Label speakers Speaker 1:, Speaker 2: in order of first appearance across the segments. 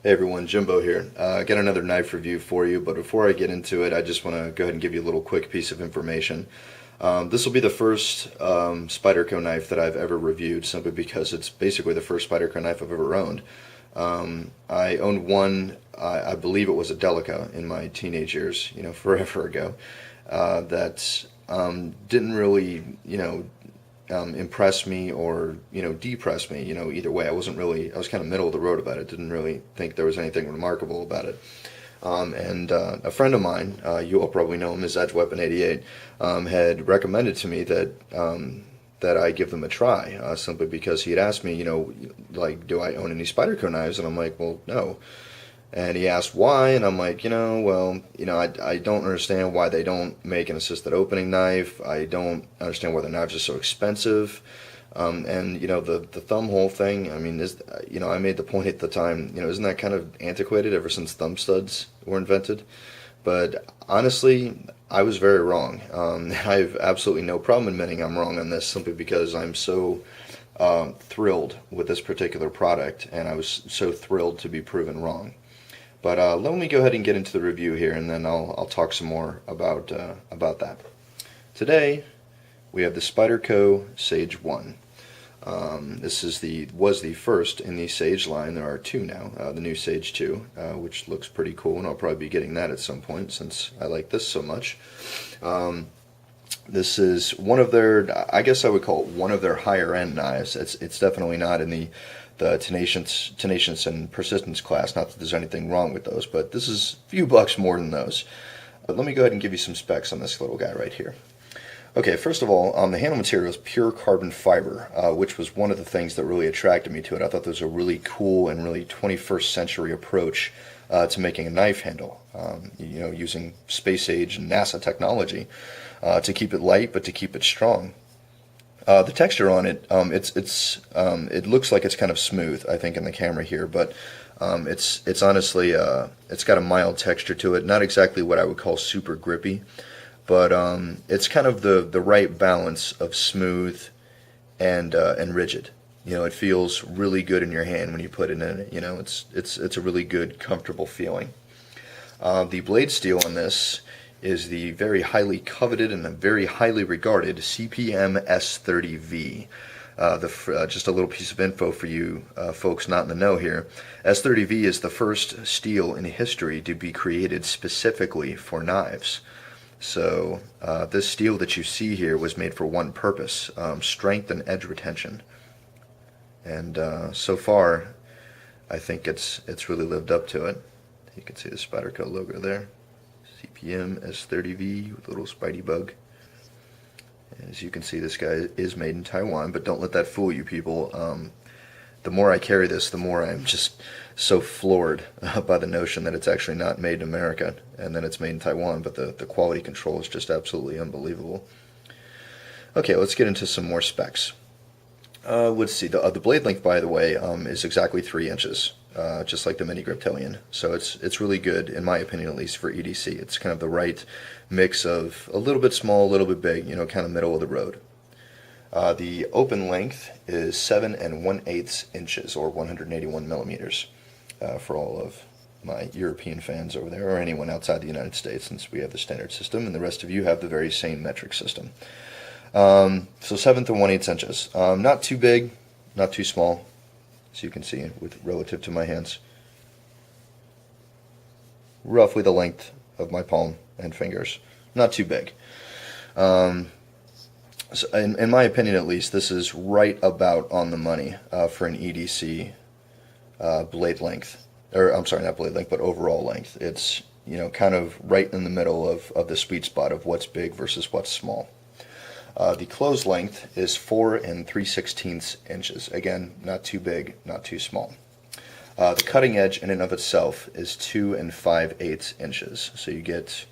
Speaker 1: Hey everyone, Jimbo here. Got another knife review for you, but before I get into it, I just want to go ahead and give you a little quick piece of information. This will be the first Spyderco knife that I've ever reviewed, simply because it's basically the first Spyderco knife I've ever owned. I owned one, I believe it was a Delica in my teenage years, forever ago, that didn't really, impress me or depress me. Either way, I was kind of middle of the road about it. Didn't really think there was anything remarkable about it. And a friend of mine, you all probably know him as Edge Weapon 88, had recommended to me that I give them a try, simply because he had asked me, do I own any Spyderco knives? And I'm like, well, no. And he asked why, and I'm like, I don't understand why they don't make an assisted opening knife. I don't understand why the knives are so expensive. And the thumb hole thing, I mean, I made the point at the time, isn't that kind of antiquated ever since thumb studs were invented? But honestly, I was very wrong. I have absolutely no problem admitting I'm wrong on this, simply because I'm so thrilled with this particular product, and I was so thrilled to be proven wrong. But let me go ahead and get into the review here, and then I'll talk some more about that. Today we have the Spyderco Sage 1. This was the first in the Sage line. There are two now. The new Sage 2, which looks pretty cool, and I'll probably be getting that at some point since I like this so much. This is one of their, I guess I would call it one of their higher end knives. It's definitely not in the tenacious and persistence class. Not that there's anything wrong with those, but this is a few bucks more than those. But let me go ahead and give you some specs on this little guy right here. Okay, first of all, the handle material is pure carbon fiber, which was one of the things that really attracted me to it. I thought there was a really cool and really 21st century approach to making a knife handle, using space age and NASA technology to keep it light but to keep it strong. The texture on it, it looks like it's kind of smooth, I think, in the camera here, but it's honestly, it's got a mild texture to it. Not exactly what I would call super grippy, but it's kind of the right balance of smooth and rigid. It feels really good in your hand when you put it in it. It's a really good, comfortable feeling. The blade steel on this is the very highly coveted and very highly regarded CPM S30V. Just a little piece of info for you folks not in the know here. S30V is the first steel in history to be created specifically for knives. So this steel that you see here was made for one purpose: strength and edge retention. And so far, I think it's really lived up to it. You can see the Spyderco logo there. CPM S30V with a little Spidey bug. As you can see, this guy is made in Taiwan, but don't let that fool you, people. The more I carry this, the more I'm just so floored by the notion that it's actually not made in America and that it's made in Taiwan, but the quality control is just absolutely unbelievable. Okay, let's get into some more specs. Let's see, the blade length, by the way, is exactly 3 inches. Just like the mini Griptilian. So it's really good, in my opinion at least, for EDC. It's kind of the right mix of a little bit small, a little bit big, kind of middle of the road. The open length is 7 1/8 inches, or 181 millimeters, for all of my European fans over there, or anyone outside the United States, since we have the standard system, and the rest of you have the very same metric system. So 7 1/8 inches. Not too big, not too small. As you can see, with relative to my hands, roughly the length of my palm and fingers. Not too big. So in my opinion, at least, this is right about on the money for an EDC blade length, or I'm sorry, not blade length, but overall length. It's kind of right in the middle of the sweet spot of what's big versus what's small. The close length is 4 3/16 inches. Again, not too big, not too small. The cutting edge in and of itself is 2 5/8 inches. So you get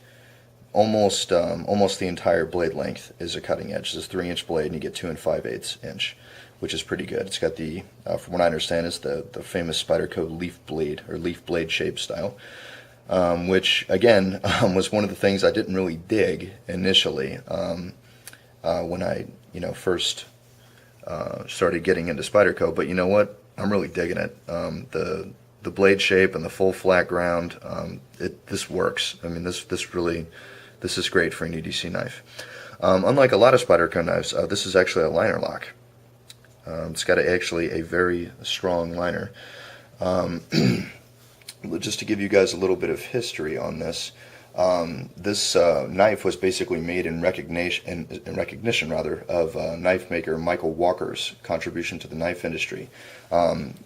Speaker 1: almost the entire blade length is a cutting edge. This is a 3-inch blade, and you get 2 5/8 inch, which is pretty good. It's got the, from what I understand, is the famous Spyderco leaf blade or leaf blade shape style. Which again was one of the things I didn't really dig initially. When I first started getting into Spyderco, but you know what? I'm really digging it. the blade shape and the full flat ground, this works. I mean, this is great for an EDC knife. Unlike a lot of Spyderco knives, this is actually a liner lock. It's got actually a very strong liner. Just to give you guys a little bit of history on this, this knife was basically made in recognition of knife maker Michael Walker's contribution to the knife industry.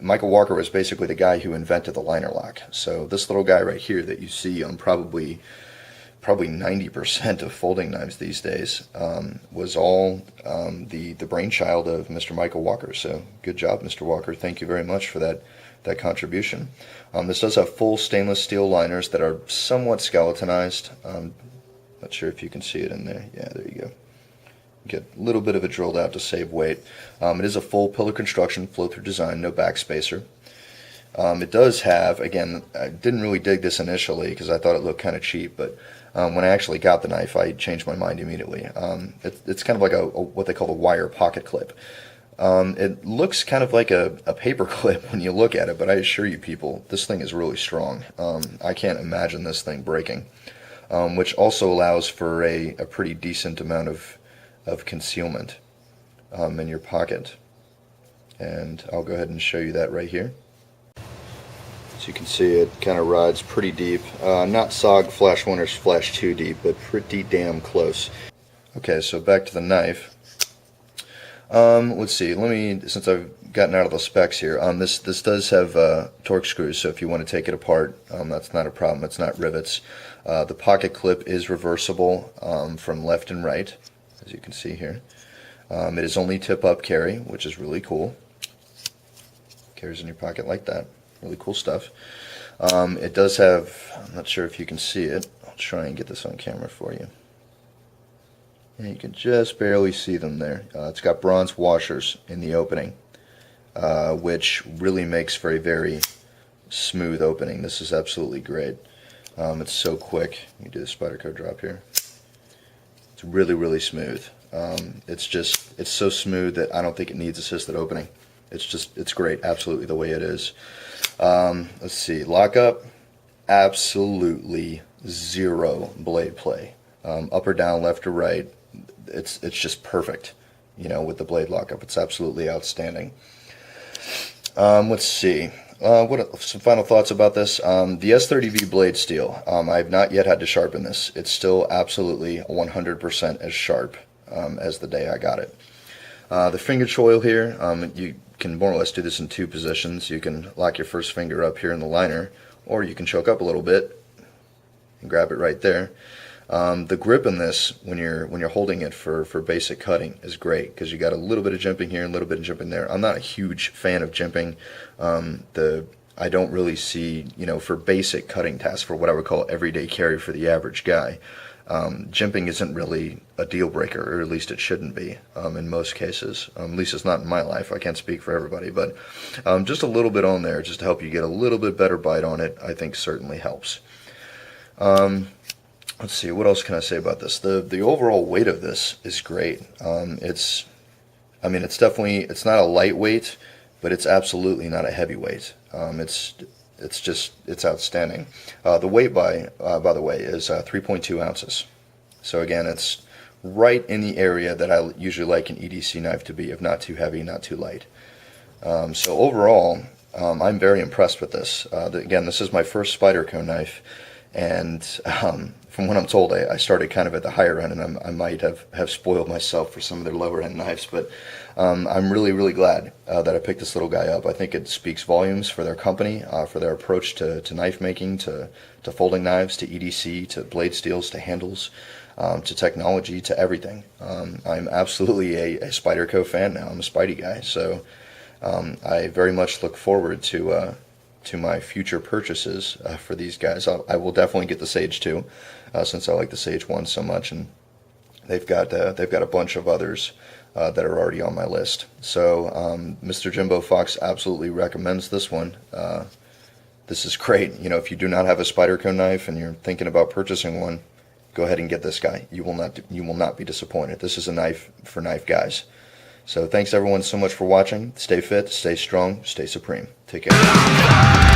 Speaker 1: Michael Walker was basically the guy who invented the liner lock. So this little guy right here that you see on probably 90% of folding knives these days was all the brainchild of Mr. Michael Walker. So good job, Mr. Walker. Thank you very much for that contribution. This does have full stainless steel liners that are somewhat skeletonized. Not sure if you can see it in there. Yeah, there you go. Get a little bit of it drilled out to save weight. It is a full pillar construction, flow-through design, no backspacer. It does have, again, I didn't really dig this initially because I thought it looked kind of cheap, but when I actually got the knife, I changed my mind immediately. It's kind of like a what they call a wire pocket clip. It looks kind of like a paper clip when you look at it, but I assure you people, this thing is really strong. I can't imagine this thing breaking, which also allows for a pretty decent amount of concealment in your pocket. And I'll go ahead and show you that right here. As you can see, it kind of rides pretty deep. Not SOG Flash 1 or Flash 2 deep, but pretty damn close. Okay, so back to the knife. Let's see, since I've gotten out of the specs here, this does have torque screws, so if you want to take it apart, that's not a problem. It's not rivets. The pocket clip is reversible from left and right, as you can see here. It is only tip-up carry, which is really cool. Carries in your pocket like that. Really cool stuff. It does have, I'm not sure if you can see it. I'll try and get this on camera for you. And you can just barely see them there. It's got bronze washers in the opening, which really makes for a very smooth opening. This is absolutely great. It's so quick. You do the Spyderco drop here. It's really, really smooth. It's so smooth that I don't think it needs assisted opening. It's great, absolutely the way it is. Let's see, lockup, absolutely zero blade play. Up or down, left or right, it's just perfect, you know, with the blade lockup. It's absolutely outstanding. Let's see, some final thoughts about this. The S30V blade steel, I've not yet had to sharpen this. It's still absolutely 100% as sharp as the day I got it. The finger choil here, you can more or less do this in two positions. You can lock your first finger up here in the liner, or you can choke up a little bit and grab it right there. The grip in this, when you're holding it for basic cutting, is great because you got a little bit of jimping here and a little bit of jimping there. I'm not a huge fan of jimping. I don't really see, you know, for basic cutting tasks, for what I would call everyday carry for the average guy, jimping isn't really a deal breaker, or at least it shouldn't be in most cases. At least it's not in my life. I can't speak for everybody, but just a little bit on there, just to help you get a little bit better bite on it, I think certainly helps. Let's see, what else can I say about this? The overall weight of this is great. It's not a lightweight, but it's absolutely not a heavyweight. It's outstanding. The weight by the way, is 3.2 ounces. So again, it's right in the area that I usually like an EDC knife to be, of not too heavy, not too light. So overall, I'm very impressed with this. Again, this is my first Spyderco knife, and from what I'm told, I started kind of at the higher end, and I might have spoiled myself for some of their lower end knives, but I'm really, really glad that I picked this little guy up. I think it speaks volumes for their company, for their approach to knife making, to folding knives, to EDC, to blade steels, to handles, to technology, to everything. I'm absolutely a Spyderco fan now. I'm a Spidey guy, so I very much look forward to my future purchases for these guys. I will definitely get the Sage 2, since I like the Sage 1 so much, and they've got a bunch of others that are already on my list. So MrJimboFox absolutely recommends this one. This is great. You know, if you do not have a Spyderco knife and you're thinking about purchasing one, go ahead and get this guy. You will not be disappointed. This is a knife for knife guys. So thanks everyone so much for watching. Stay fit, stay strong, stay supreme. Take care.